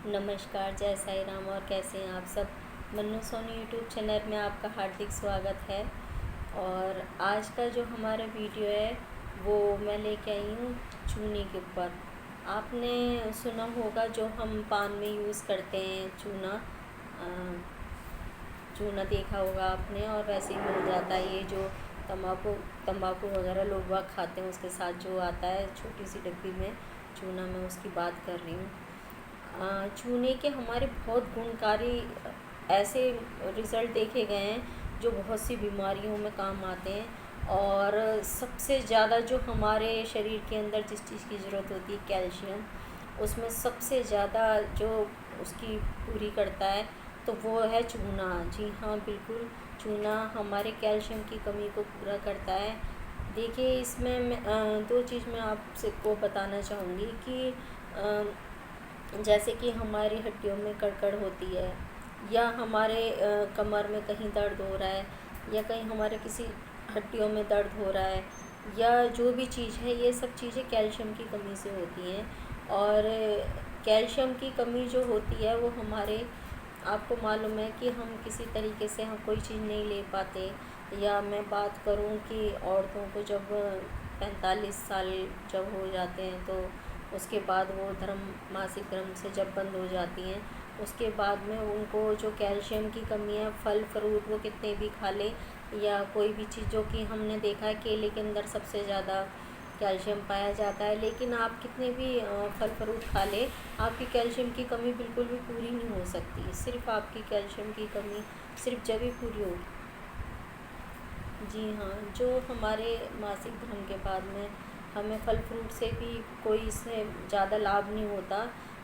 नमस्कार, जय साईं राम। और कैसे हैं आप सब। मन्नू सोनी यूट्यूब चैनल में आपका हार्दिक स्वागत है। और आज का जो हमारा वीडियो है वो मैं लेके आई हूँ चूने के ऊपर। आपने सुना होगा जो हम पान में यूज़ करते हैं चूना। चूना देखा होगा आपने, और वैसे ही मिल जाता है ये जो तंबाकू तंबाकू वगैरह लोग बाग खाते हैं उसके साथ जो आता है छोटी सी डिब्बी में चूना, मैं उसकी बात कर रही हूँ। चूने के हमारे बहुत गुणकारी ऐसे रिज़ल्ट देखे गए हैं जो बहुत सी बीमारियों में काम आते हैं। और सबसे ज़्यादा जो हमारे शरीर के अंदर जिस चीज़ की ज़रूरत होती है कैल्शियम, उसमें सबसे ज़्यादा जो उसकी पूरी करता है तो वो है चूना। जी हाँ, बिल्कुल। चूना हमारे कैल्शियम की कमी को पूरा करता है। देखिए, इसमें दो चीज़ मैं आपसे को बताना चाहूँगी कि जैसे कि हमारी हड्डियों में कड़कड़ होती है, या हमारे कमर में कहीं दर्द हो रहा है, या कहीं हमारे किसी हड्डियों में दर्द हो रहा है, या जो भी चीज़ है, ये सब चीज़ें कैल्शियम की कमी से होती हैं। और कैल्शियम की कमी जो होती है वो हमारे, आपको मालूम है कि हम किसी तरीके से हम कोई चीज़ नहीं ले पाते। या मैं बात करूं कि औरतों को जब 45 साल जब हो जाते हैं तो उसके बाद वो मासिक धर्म से जब बंद हो जाती हैं, उसके बाद में उनको जो कैल्शियम की कमी है, फल फ्रूट वो कितने भी खा लें, या कोई भी चीज़, जो कि हमने देखा है केले के अंदर सबसे ज़्यादा कैल्शियम पाया जाता है, लेकिन आप कितने भी फल फ्रूट खा लें, आपकी कैल्शियम की कमी बिल्कुल भी पूरी नहीं हो सकती। सिर्फ आपकी कैल्शियम की कमी सिर्फ जब ही पूरी होगी। जी हाँ, जो हमारे मासिक धर्म के बाद में हमें फल फ्रूट से भी कोई इससे ज़्यादा लाभ नहीं होता।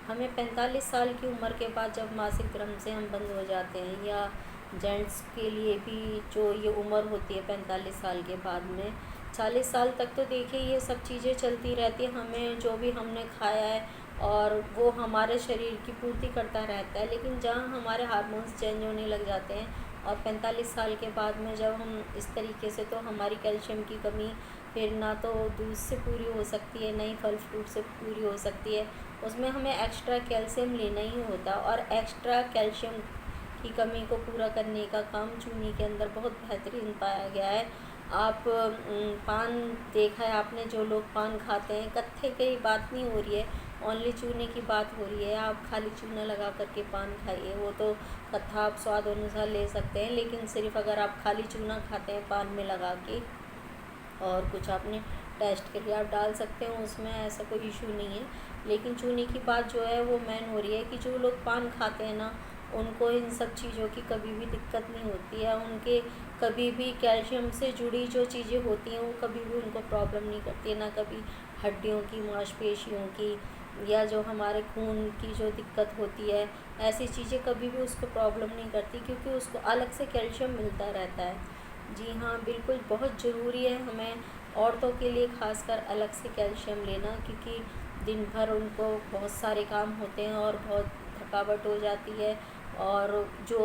हमें 45 साल की उम्र के बाद जब मासिक धर्म से हम बंद हो जाते हैं, या जेंट्स के लिए भी जो ये उम्र होती है 45 साल के बाद में 40 साल तक, तो देखिए ये सब चीज़ें चलती रहती है। हमें जो भी हमने खाया है और वो हमारे शरीर की पूर्ति करता रहता है। लेकिन जहाँ हमारे हार्मोन्स चेंज होने लग जाते हैं, और 45 साल के बाद में जब हम इस तरीके से, तो हमारी कैल्शियम की कमी फिर ना तो दूध से पूरी हो सकती है, ना ही फल फ्रूट से पूरी हो सकती है। उसमें हमें एक्स्ट्रा कैल्शियम लेना ही होता, और एक्स्ट्रा कैल्शियम की कमी को पूरा करने का काम चूनी के अंदर बहुत बेहतरीन पाया गया है। आप पान देखा है आपने, जो लोग पान खाते हैं, कत्थे की बात नहीं हो रही है, ओनली चूने की बात हो रही है। आप खाली चूना लगा करके पान खाइए, वो तो कत्था आप स्वाद अनुसार ले सकते हैं, लेकिन सिर्फ अगर आप खाली चूना खाते हैं पान में लगा के, और कुछ आपने टेस्ट के लिए आप डाल सकते हो, उसमें ऐसा कोई इशू नहीं है। लेकिन चूने की बात जो है वो मेन हो रही है कि जो लोग पान खाते हैं ना, उनको इन सब चीज़ों की कभी भी दिक्कत नहीं होती है। उनके कभी भी कैल्शियम से जुड़ी जो चीज़ें होती हैं वो कभी भी उनको प्रॉब्लम नहीं करती है, ना कभी हड्डियों की, मांसपेशियों की, या जो हमारे खून की जो दिक्कत होती है, ऐसी चीज़ें कभी भी उसको प्रॉब्लम नहीं करती, क्योंकि उसको अलग से कैल्शियम मिलता रहता है। जी हाँ, बिल्कुल बहुत ज़रूरी है हमें औरतों के लिए खासकर अलग से कैल्शियम लेना, क्योंकि दिन भर उनको बहुत सारे काम होते हैं और बहुत थकावट हो जाती है। और जो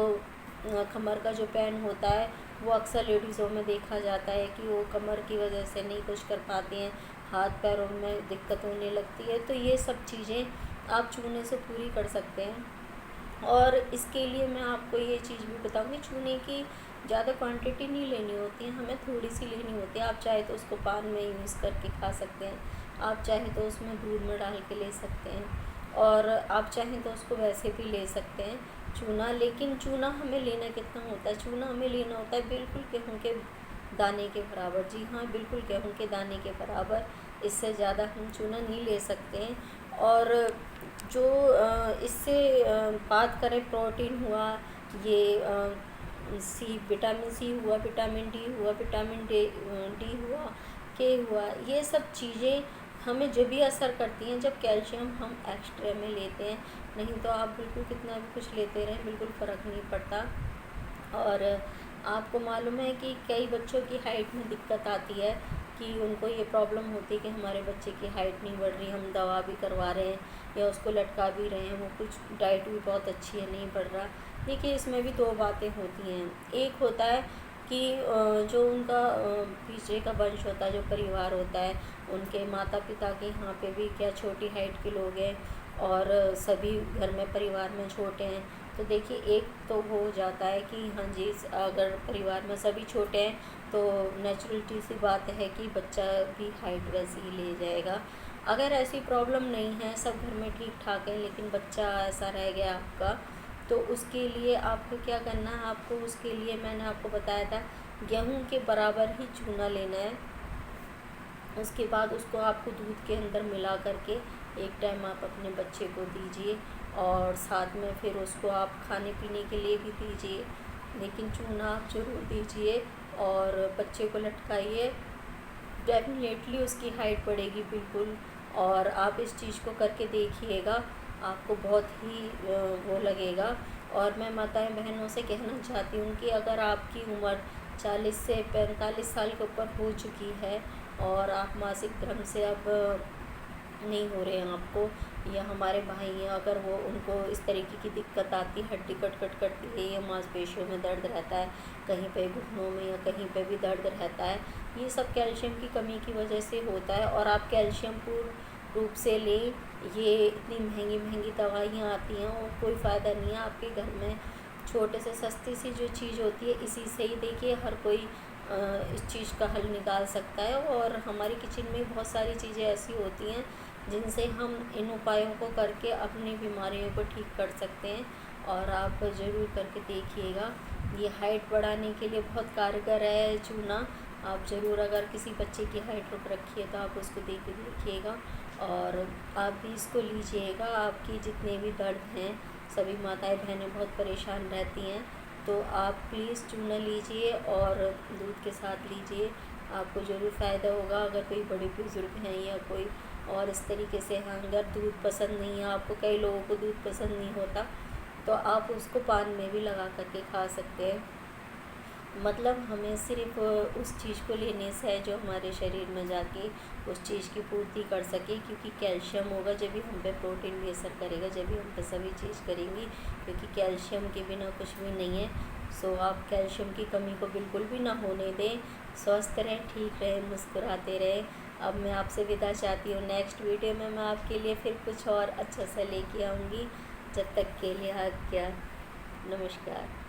कमर का जो पेन होता है वो अक्सर लेडीज़ों में देखा जाता है कि वो कमर की वजह से नहीं कुछ कर पाती हैं, हाथ पैरों में दिक्कत होने लगती है। तो ये सब चीज़ें आप चूने से पूरी कर सकते हैं। और इसके लिए मैं आपको ये चीज़ भी बताऊँगी, चूने की ज़्यादा क्वांटिटी नहीं लेनी होती है, हमें थोड़ी सी लेनी होती है। आप चाहे तो उसको पान में यूज़ करके खा सकते हैं, आप चाहे तो उसमें दूध में डाल के ले सकते हैं, और आप चाहें तो उसको वैसे भी ले सकते हैं चूना। लेकिन चूना हमें लेना कितना होता है, चूना हमें लेना होता है बिल्कुल गेहूँ के दाने के बराबर। जी हाँ, बिल्कुल गेहूँ के दाने के बराबर, इससे ज़्यादा हम चूना नहीं ले सकते हैं। और जो इससे बात करें, प्रोटीन हुआ, ये सी विटामिन सी हुआ, विटामिन डी हुआ, विटामिन डी हुआ, के हुआ, ये सब चीज़ें हमें जब भी असर करती हैं जब कैल्शियम हम एक्स्ट्रा में लेते हैं। नहीं तो आप बिल्कुल कितना भी कुछ लेते रहें, बिल्कुल फ़र्क नहीं पड़ता। और आपको मालूम है कि कई बच्चों की हाइट में दिक्कत आती है, कि उनको ये प्रॉब्लम होती है कि हमारे बच्चे की हाइट नहीं बढ़ रही, हम दवा भी करवा रहे हैं या उसको लटका भी रहे हैं, वो कुछ डाइट भी बहुत अच्छी है, नहीं बढ़ रहा। देखिए, इसमें भी दो बातें होती हैं। एक होता है कि जो उनका पीछे का वंश होता है, जो परिवार होता है, उनके माता पिता के यहाँ पे भी क्या छोटी हाइट के लोग हैं, और सभी घर में परिवार में छोटे हैं, तो देखिए एक तो हो जाता है कि हाँ जी, अगर परिवार में सभी छोटे हैं तो नेचुरलिटी सी बात है कि बच्चा भी हाइट वैसी ही ले जाएगा। अगर ऐसी प्रॉब्लम नहीं है, सब घर में ठीक ठाक है, लेकिन बच्चा ऐसा रह गया आपका, तो उसके लिए आपको क्या करना है, आपको उसके लिए मैंने आपको बताया था गेहूं के बराबर ही चूना लेना है। उसके बाद उसको आपको दूध के अंदर मिला करके एक टाइम आप अपने बच्चे को दीजिए, और साथ में फिर उसको आप खाने पीने के लिए भी दीजिए, लेकिन चूना आप ज़रूर दीजिए और बच्चे को लटकाइए। डेफिनेटली उसकी हाइट बढ़ेगी बिल्कुल। और आप इस चीज़ को करके देखिएगा, आपको बहुत ही वो लगेगा। और मैं माताएं बहनों से कहना चाहती हूँ कि अगर आपकी उम्र 40 से 45 साल के ऊपर हो चुकी है और आप मासिक धर्म से अब नहीं हो रहे हैं आपको, या हमारे भाई हैं अगर वो उनको इस तरीके की दिक्कत आती है, हड्डी कट कट करती है या मांसपेशियों में दर्द रहता है, कहीं पे घुटनों में या कहीं पे भी दर्द रहता है, ये सब कैल्शियम की कमी की वजह से होता है। और आप कैल्शियम पूर्ण रूप से लें, ये इतनी महंगी महंगी दवाइयाँ आती हैं और कोई फ़ायदा नहीं है। आपके घर में छोटे से सस्ती सी जो चीज़ होती है, इसी से ही देखिए हर कोई इस चीज़ का हल निकाल सकता है। और हमारी किचन में बहुत सारी चीज़ें ऐसी होती हैं जिनसे हम इन उपायों को करके अपनी बीमारियों को ठीक कर सकते हैं, और आप ज़रूर करके देखिएगा। ये हाइट बढ़ाने के लिए बहुत कारगर है चूना। आप ज़रूर, अगर किसी बच्चे की हाइट रुक रखी है तो आप उसको दे के देखिएगा, और आप भी इसको लीजिएगा। आपकी जितने भी दर्द हैं, सभी माताएं बहनें बहुत परेशान रहती हैं, तो आप प्लीज़ चूना लीजिए और दूध के साथ लीजिए, आपको ज़रूर फ़ायदा होगा। अगर कोई बड़े बुज़ुर्ग हैं या कोई और इस तरीके से हैं, अगर दूध पसंद नहीं है आपको, कई लोगों को दूध पसंद नहीं होता, तो आप उसको पान में भी लगा करके खा सकते हैं। मतलब हमें सिर्फ उस चीज़ को लेने से है जो हमारे शरीर में जाके उस चीज़ की पूर्ति कर सके, क्योंकि कैल्शियम होगा जब भी हम पे, प्रोटीन भी असर करेगा जब भी हम पे सभी चीज़ करेंगी, क्योंकि कैल्शियम के बिना कुछ भी नहीं है। सो आप कैल्शियम की कमी को बिल्कुल भी ना होने दें। स्वस्थ रहें, ठीक रहें, मुस्कुराते रहें। अब मैं आपसे विदा चाहती हूँ। नेक्स्ट वीडियो में मैं आपके लिए फिर कुछ और अच्छा सा लेके आऊँगी। जब तक के लिए आज्ञा। नमस्कार।